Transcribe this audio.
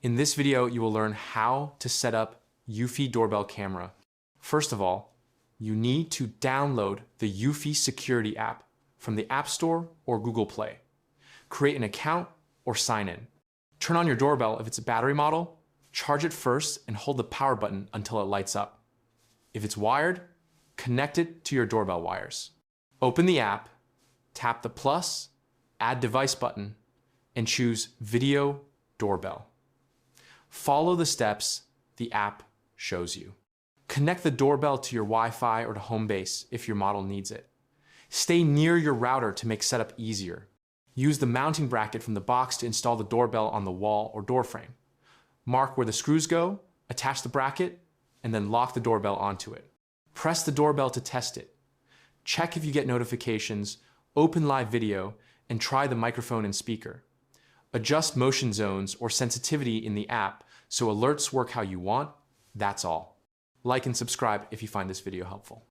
In this video, you will learn how to set up Eufy Doorbell camera. First of all, you need to download the Eufy security app from the App Store or Google Play. Create an account or sign in. Turn on your doorbell if it's a battery model, charge it first and hold the power button until it lights up. If it's wired, connect it to your doorbell wires. Open the app, tap the plus, add device button, and choose Video Doorbell. Follow the steps the app shows you. Connect the doorbell to your Wi-Fi or to home base if your model needs it. Stay near your router to make setup easier. Use the mounting bracket from the box to install the doorbell on the wall or door frame. Mark where the screws go, attach the bracket, and then lock the doorbell onto it. Press the doorbell to test it. Check if you get notifications, open live video, and try the microphone and speaker. Adjust motion zones or sensitivity in the app so alerts work how you want. That's all. Like and subscribe if you find this video helpful.